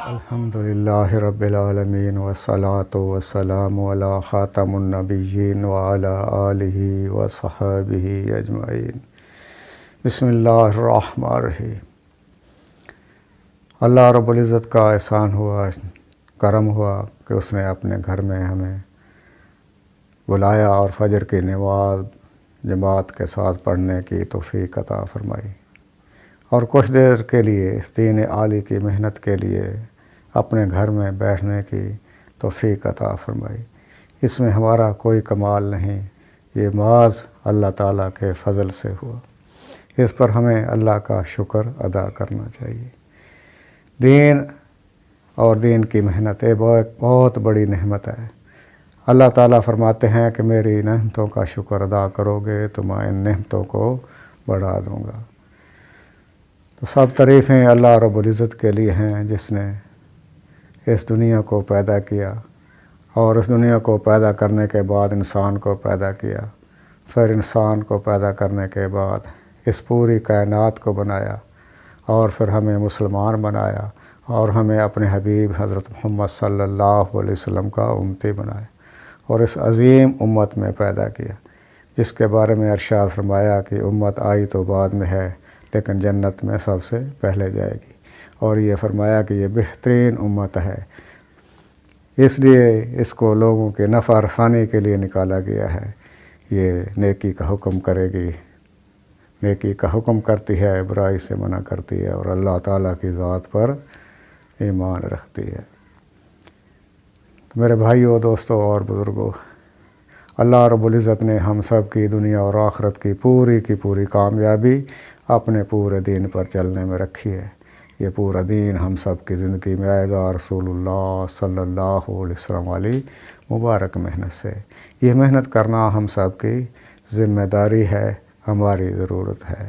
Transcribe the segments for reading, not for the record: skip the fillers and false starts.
الحمدللہ رب العالمین والصلاة والسلام علی خاتم النبیین وعلی آلہ وصحبہ اجمعین۔ بسم اللہ الرحمن الرحیم۔ اللہ رب العزت کا احسان ہوا، کرم ہوا کہ اس نے اپنے گھر میں ہمیں بلایا اور فجر کی نماز جماعت کے ساتھ پڑھنے کی توفیق عطا فرمائی، اور کچھ دیر کے لیے اس دین عالی کی محنت کے لیے اپنے گھر میں بیٹھنے کی توفیق عطا فرمائی۔ اس میں ہمارا کوئی کمال نہیں، یہ محض اللہ تعالیٰ کے فضل سے ہوا۔ اس پر ہمیں اللہ کا شکر ادا کرنا چاہیے۔ دین اور دین کی محنت بہت بڑی نعمت ہے۔ اللہ تعالیٰ فرماتے ہیں کہ میری نعمتوں کا شکر ادا کرو گے تو میں ان نعمتوں کو بڑھا دوں گا۔ تو سب تعریفیں اللہ رب العزت کے لیے ہیں جس نے اس دنیا کو پیدا کیا، اور اس دنیا کو پیدا کرنے کے بعد انسان کو پیدا کیا، پھر انسان کو پیدا کرنے کے بعد اس پوری کائنات کو بنایا، اور پھر ہمیں مسلمان بنایا، اور ہمیں اپنے حبیب حضرت محمد صلی اللہ علیہ وسلم کا امتی بنایا، اور اس عظیم امت میں پیدا کیا جس کے بارے میں ارشاد فرمایا کہ امت آئی تو بعد میں ہے لیکن جنت میں سب سے پہلے جائے گی، اور یہ فرمایا کہ یہ بہترین امت ہے، اس لیے اس کو لوگوں کے نفع رسانی کے لیے نکالا گیا ہے۔ یہ نیکی کا حکم کرے گی، نیکی کا حکم کرتی ہے، برائی سے منع کرتی ہے، اور اللہ تعالیٰ کی ذات پر ایمان رکھتی ہے۔ تو میرے بھائیوں، دوستوں اور بزرگوں، اللہ رب العزت نے ہم سب کی دنیا اور آخرت کی پوری کامیابی اپنے پورے دین پر چلنے میں رکھی ہے۔ یہ پورا دین ہم سب کی زندگی میں آئے گا رسول اللہ صلی اللہ علیہ وسلم والی مبارک محنت سے۔ یہ محنت کرنا ہم سب کی ذمہ داری ہے، ہماری ضرورت ہے۔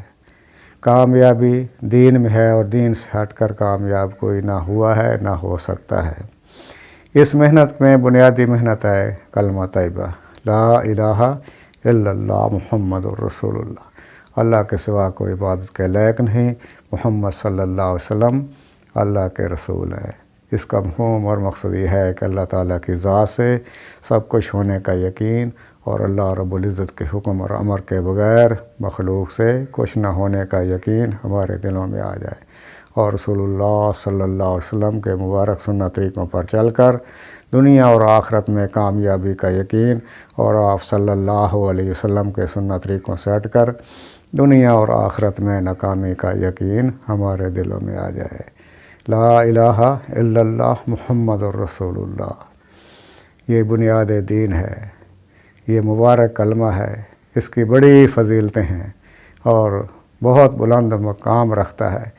کامیابی دین میں ہے، اور دین سے ہٹ کر کامیاب کوئی نہ ہوا ہے نہ ہو سکتا ہے۔ اس محنت میں بنیادی محنت ہے کلمہ طیبہ، لا الہ الا اللہ محمد الرسول اللہ۔ اللہ کے سوا کوئی عبادت کے لائق نہیں، محمد صلی اللہ علیہ وسلم اللہ کے رسول ہیں۔ اس کا مفہوم اور مقصد یہ ہے کہ اللہ تعالیٰ کی ذات سے سب کچھ ہونے کا یقین، اور اللہ رب العزت کے حکم اور امر کے بغیر مخلوق سے کچھ نہ ہونے کا یقین ہمارے دلوں میں آ جائے، اور رسول اللہ صلی اللہ علیہ وسلم کے مبارک سنت طریقوں پر چل کر دنیا اور آخرت میں کامیابی کا یقین، اور آپ صلی اللہ علیہ وسلم کے سنت طریقوں سے ہٹ کر دنیا اور آخرت میں ناکامی کا یقین ہمارے دلوں میں آ جائے۔ لا الہ الا اللہ محمد الرسول اللہ، یہ بنیاد دین ہے، یہ مبارک کلمہ ہے، اس کی بڑی فضیلتیں ہیں اور بہت بلند مقام رکھتا ہے۔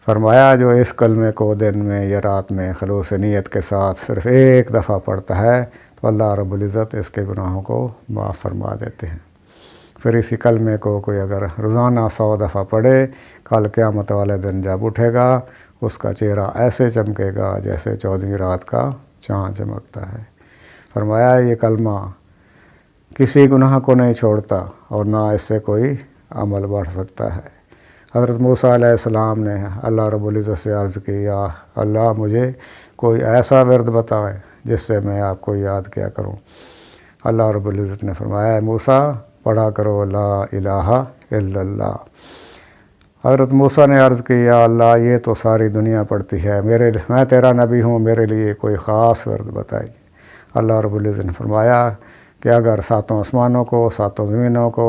فرمایا جو اس کلمے کو دن میں یا رات میں خلوص نیت کے ساتھ صرف ایک دفعہ پڑھتا ہے تو اللہ رب العزت اس کے گناہوں کو معاف فرما دیتے ہیں۔ پھر اسی کلمے کو کوئی اگر روزانہ 100 دفعہ پڑھے، کل قیامت والے دن جب اٹھے گا اس کا چہرہ ایسے چمکے گا جیسے 14ویں رات کا چاند چمکتا ہے۔ فرمایا یہ کلمہ کسی گناہ کو نہیں چھوڑتا، اور نہ اس سے کوئی عمل بڑھ سکتا ہے۔ حضرت موسیٰ علیہ السلام نے اللہ رب العزت سے عرض کی، یا اللہ مجھے کوئی ایسا ورد بتائیں جس سے میں آپ کو یاد کیا کروں۔ اللہ رب العزت نے فرمایا، موسیٰ پڑھا کرو لا الہ الا اللہ۔ حضرت موسیٰ نے عرض کی، یا اللہ یہ تو ساری دنیا پڑھتی ہے، میں تیرا نبی ہوں، میرے لیے کوئی خاص ورد بتائیے۔ اللہ رب العزت نے فرمایا کہ اگر 7 آسمانوں کو 7 زمینوں کو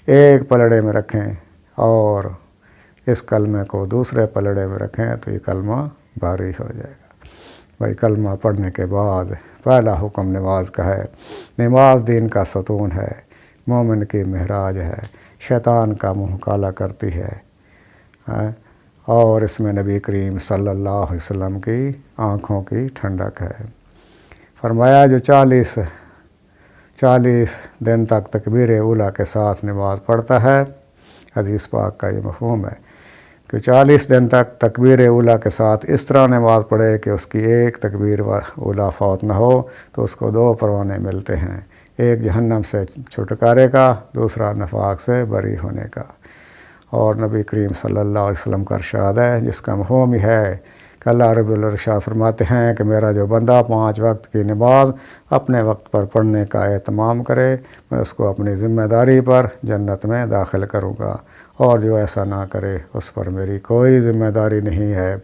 ایک پلڑے میں رکھیں اور اس کلمے کو دوسرے پلڑے میں رکھیں تو یہ کلمہ بھاری ہو جائے گا۔ بھائی کلمہ پڑھنے کے بعد پہلا حکم نماز کا ہے۔ نماز دین کا ستون ہے، مومن کی معراج ہے، شیطان کا منہ کالا کرتی ہے، اور اس میں نبی کریم صلی اللہ علیہ وسلم کی آنکھوں کی ٹھنڈک ہے۔ فرمایا جو 40 دن تک تکبیر اولیٰ کے ساتھ نماز پڑھتا ہے، حدیث پاک کا یہ مفہوم ہے کہ 40 دن تک تکبیر اولیٰ کے ساتھ اس طرح نماز پڑھے کہ اس کی ایک تکبیر اولیٰ فوت نہ ہو تو اس کو 2 پروانے ملتے ہیں، ایک جہنم سے چھٹکارے کا، دوسرا نفاق سے بری ہونے کا۔ اور نبی کریم صلی اللہ علیہ وسلم کا ارشاد ہے جس کا مفہوم یہ ہے کہ کہ اللہ رب العرشاد فرماتے ہیں کہ میرا جو بندہ 5 وقت کی نماز اپنے وقت پر پڑھنے کا اہتمام کرے میں اس کو اپنی ذمہ داری پر جنت میں داخل کروں گا، اور جو ایسا نہ کرے اس پر میری کوئی ذمہ داری نہیں ہے،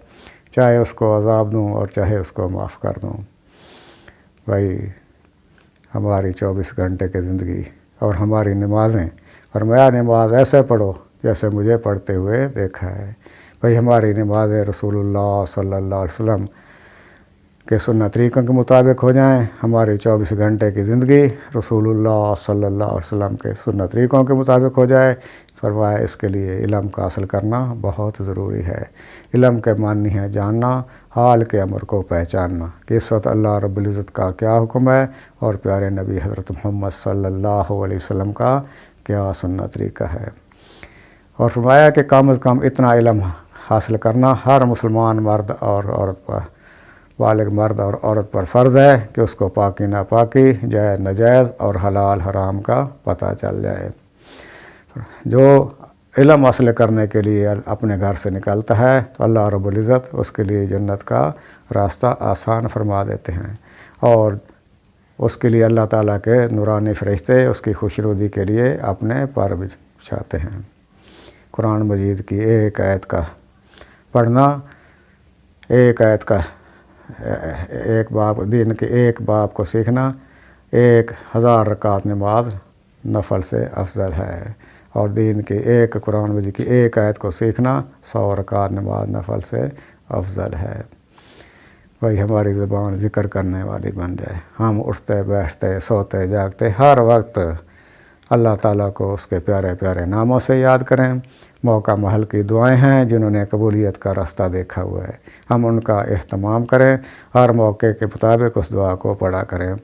چاہے اس کو عذاب دوں اور چاہے اس کو معاف کر دوں۔ بھائی ہماری 24 گھنٹے کی زندگی اور ہماری نمازیں، فرمایا نماز ایسے پڑھو جیسے مجھے پڑھتے ہوئے دیکھا ہے۔ بھائی ہماری نمازیں رسول اللہ صلی اللہ علیہ وسلم کے سنت طریقوں کے مطابق ہو جائیں، ہماری 24 گھنٹے کی زندگی رسول اللہ صلی اللہ علیہ وسلم کے سنت طریقوں کے مطابق ہو جائے۔ فرمایا اس کے لیے علم کا حاصل کرنا بہت ضروری ہے۔ علم کے معنی ہے جاننا، حال کے امر کو پہچاننا کہ اس وقت اللہ رب العزت کا کیا حکم ہے اور پیارے نبی حضرت محمد صلی اللہ علیہ وسلم کا کیا سنت طریقہ ہے۔ اور فرمایا کہ کم از کم اتنا علم حاصل کرنا ہر مسلمان مرد اور عورت پر، بالغ مرد اور عورت پر فرض ہے کہ اس کو پاکی ناپاکی، جائز ناجائز اور حلال حرام کا پتہ چل جائے۔ جو علم حاصل کرنے کے لیے اپنے گھر سے نکلتا ہے تو اللہ رب العزت اس کے لیے جنت کا راستہ آسان فرما دیتے ہیں، اور اس کے لیے اللہ تعالیٰ کے نورانی فرشتے اس کی خوشنودی کے لیے اپنے پر بچھاتے ہیں۔ قرآن مجید کی ایک آیت کا پڑھنا، ایک آیت کا ایک باب، دین کے ایک باب کو سیکھنا 1000 رکعت نماز نفل سے افضل ہے، اور دین کے ایک قرآن مجید کی ایک آیت کو سیکھنا 100 رکعت نماز نفل سے افضل ہے۔ بھائی ہماری زبان ذکر کرنے والی بن جائے، ہم اٹھتے بیٹھتے سوتے جاگتے ہر وقت اللہ تعالیٰ کو اس کے پیارے پیارے ناموں سے یاد کریں۔ موقع محل کی دعائیں ہیں جنہوں نے قبولیت کا راستہ دیکھا ہوا ہے، ہم ان کا اہتمام کریں، ہر موقع کے مطابق اس دعا کو پڑھا کریں۔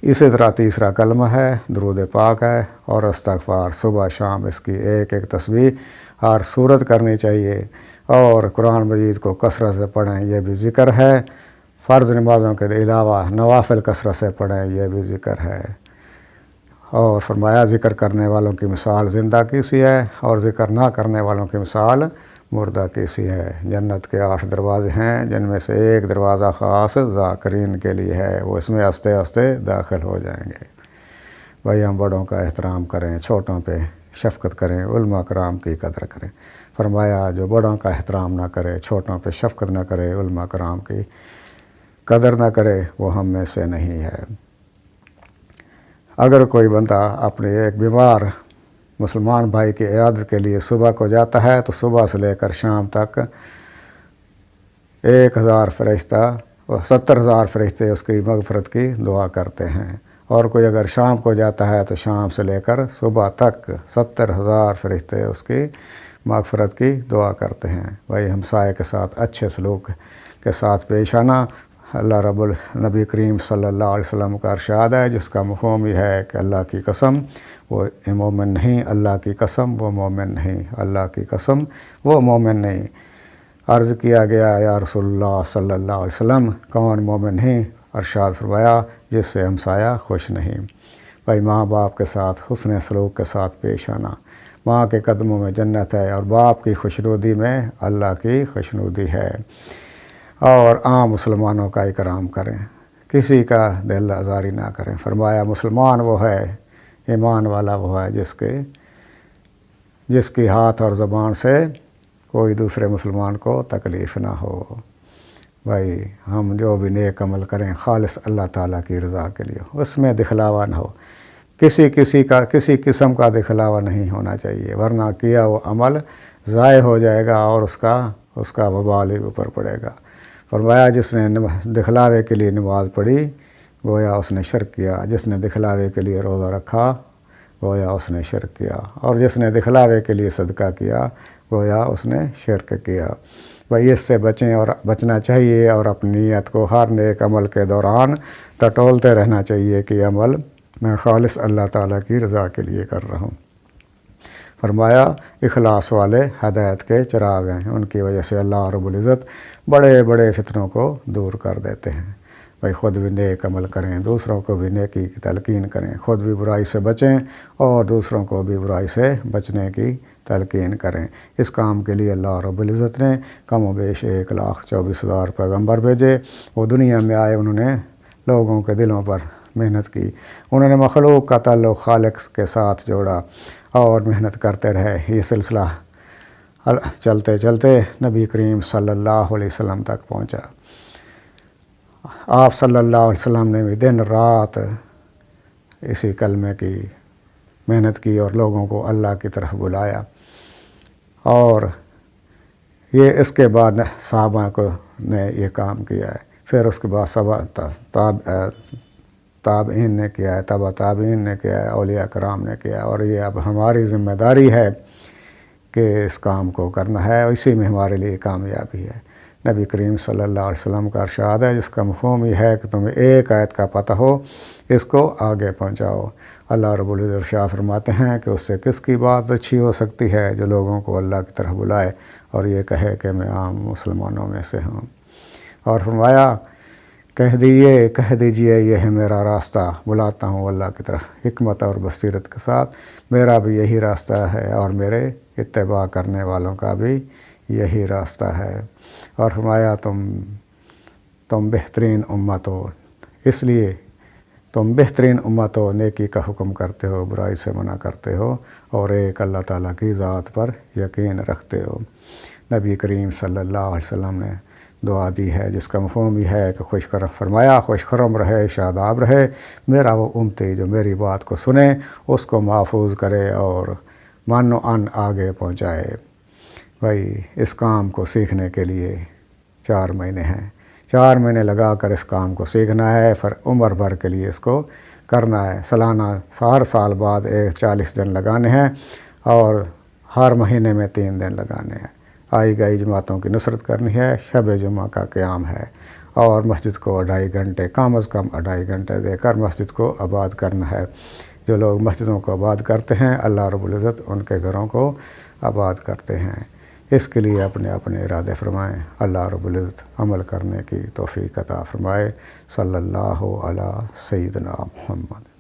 اسی طرح تیسرا کلمہ ہے، درود پاک ہے اور استغفار، صبح شام اس کی ایک ایک تسبیح ہر صورت کرنی چاہیے، اور قرآن مجید کو کثرت سے پڑھیں، یہ بھی ذکر ہے۔ فرض نمازوں کے علاوہ نوافل کثرت سے پڑھیں، یہ بھی ذکر ہے۔ اور فرمایا ذکر کرنے والوں کی مثال زندہ کی سی ہے، اور ذکر نہ کرنے والوں کی مثال مردہ کی سی ہے۔ جنت کے 8 دروازے ہیں، جن میں سے ایک دروازہ خاص ذاکرین کے لیے ہے، وہ اس میں آہستہ آہستہ داخل ہو جائیں گے۔ بھائی ہم بڑوں کا احترام کریں، چھوٹوں پہ شفقت کریں، علماء کرام کی قدر کریں۔ فرمایا جو بڑوں کا احترام نہ کرے، چھوٹوں پہ شفقت نہ کرے، علماء کرام کی قدر نہ کرے، وہ ہم میں سے نہیں ہے۔ اگر کوئی بندہ اپنے ایک بیمار مسلمان بھائی کی عیادت کے لیے صبح کو جاتا ہے تو صبح سے لے کر شام تک 1000 فرشتہ 70,000 فرشتے اس کی مغفرت کی دعا کرتے ہیں، اور کوئی اگر شام کو جاتا ہے تو شام سے لے کر صبح تک 70,000 فرشتے اس کی مغفرت کی دعا کرتے ہیں۔ بھائی ہمسائے کے ساتھ اچھے سلوک کے ساتھ پیش آنا، اللہ رب النبی کریم صلی اللہ علیہ وسلم کا ارشاد ہے، جس کا مفہوم یہ ہے کہ اللہ کی قسم وہ مومن نہیں، اللہ کی قسم وہ مومن نہیں، اللہ کی قسم وہ مومن نہیں۔ عرض کیا گیا یا رسول اللہ صلی اللہ علیہ وسلم کون مومن نہیں؟ ارشاد فرمایا جس سے ہمسایہ خوش نہیں۔ بھائی ماں باپ کے ساتھ حسن سلوک کے ساتھ پیش آنا، ماں کے قدموں میں جنت ہے، اور باپ کی خوشنودی میں اللہ کی خوشنودی ہے۔ اور عام مسلمانوں کا اکرام کریں، کسی کا دل آزاری نہ کریں۔ فرمایا مسلمان وہ ہے، ایمان والا وہ ہے جس کی ہاتھ اور زبان سے کوئی دوسرے مسلمان کو تکلیف نہ ہو۔ بھائی ہم جو بھی نیک عمل کریں خالص اللہ تعالیٰ کی رضا کے لیے، اس میں دکھلاوا نہ ہو، کسی قسم کا دکھلاوا نہیں ہونا چاہیے، ورنہ کیا وہ عمل ضائع ہو جائے گا اور اس کا وبال ہی اوپر پڑے گا۔ فرمایا جس نے دکھلاوے کے لیے نماز پڑھی گویا اس نے شرک کیا، جس نے دکھلاوے کے لیے روزہ رکھا گویا اس نے شرک کیا، اور جس نے دکھلاوے کے لیے صدقہ کیا گویا اس نے شرک کیا۔ بھائی اس سے بچیں اور بچنا چاہیے، اور اپنی نیت کو ہر نیک عمل کے دوران ٹٹولتے رہنا چاہیے کہ یہ عمل میں خالص اللہ تعالیٰ کی رضا کے لیے کر رہا ہوں۔ فرمایا اخلاص والے ہدایت کے چراغ ہیں، ان کی وجہ سے اللہ رب العزت بڑے بڑے فتنوں کو دور کر دیتے ہیں۔ بھائی خود بھی نیک عمل کریں، دوسروں کو بھی نیکی کی تلقین کریں، خود بھی برائی سے بچیں اور دوسروں کو بھی برائی سے بچنے کی تلقین کریں۔ اس کام کے لیے اللہ رب العزت نے کم و بیش 1,24,000 پیغمبر بھیجے۔ وہ دنیا میں آئے، انہوں نے لوگوں کے دلوں پر محنت کی، انہوں نے مخلوق کا تعلق خالق کے ساتھ جوڑا اور محنت کرتے رہے۔ یہ سلسلہ چلتے چلتے نبی کریم صلی اللہ علیہ وسلم تک پہنچا۔ آپ صلی اللہ علیہ وسلم نے بھی دن رات اسی کلمے کی محنت کی اور لوگوں کو اللہ کی طرف بلایا۔ اور یہ اس کے بعد صحابہ کو نے یہ کام کیا ہے، پھر اس کے بعد تابعین نے کیا ہے، تابعین نے کیا ہے، اولیاء کرام نے کیا ہے، اور یہ اب ہماری ذمہ داری ہے کہ اس کام کو کرنا ہے، اور اسی میں ہمارے لیے کامیابی ہے۔ نبی کریم صلی اللہ علیہ وسلم کا ارشاد ہے، جس کا مفہوم یہ ہے کہ تمہیں ایک آیت کا پتہ ہو، اس کو آگے پہنچاؤ۔ اللہ رب العزت ارشاد فرماتے ہیں کہ اس سے کس کی بات اچھی ہو سکتی ہے جو لوگوں کو اللہ کی طرف بلائے اور یہ کہے کہ میں عام مسلمانوں میں سے ہوں۔ اور فرمایا کہہ دیجئے یہ ہے میرا راستہ، بلاتا ہوں اللہ کی طرف حکمت اور بصیرت کے ساتھ، میرا بھی یہی راستہ ہے اور میرے اتباع کرنے والوں کا بھی یہی راستہ ہے۔ اور فرمایا تم بہترین امت ہو، اس لیے تم بہترین امت ہو، نیکی کا حکم کرتے ہو، برائی سے منع کرتے ہو، اور ایک اللہ تعالیٰ کی ذات پر یقین رکھتے ہو۔ نبی کریم صلی اللہ علیہ وسلم نے دعا دی ہے جس کا مفہوم یہ ہے کہ خوش خرم رہے، شاداب رہے میرا وہ امتی جو میری بات کو سنے، اس کو محفوظ کرے اور من و ان آگے پہنچائے۔ بھائی اس کام کو سیکھنے کے لیے 4 مہینے ہیں، 4 مہینے لگا کر اس کام کو سیکھنا ہے، پھر عمر بھر کے لیے اس کو کرنا ہے۔ سالانہ ہر سال بعد 40 دن لگانے ہیں اور ہر مہینے میں 3 دن لگانے ہیں۔ آئی گئی جماعتوں کی نصرت کرنی ہے، شب جمعہ کا قیام ہے، اور مسجد کو 2.5 گھنٹے کم از کم 2.5 گھنٹے دے کر مسجد کو آباد کرنا ہے۔ جو لوگ مسجدوں کو آباد کرتے ہیں اللہ رب العزت ان کے گھروں کو آباد کرتے ہیں۔ اس کے لیے اپنے ارادے فرمائیں، اللہ رب العزت عمل کرنے کی توفیق عطا فرمائے۔ صلی اللہ علی سیدنا محمد۔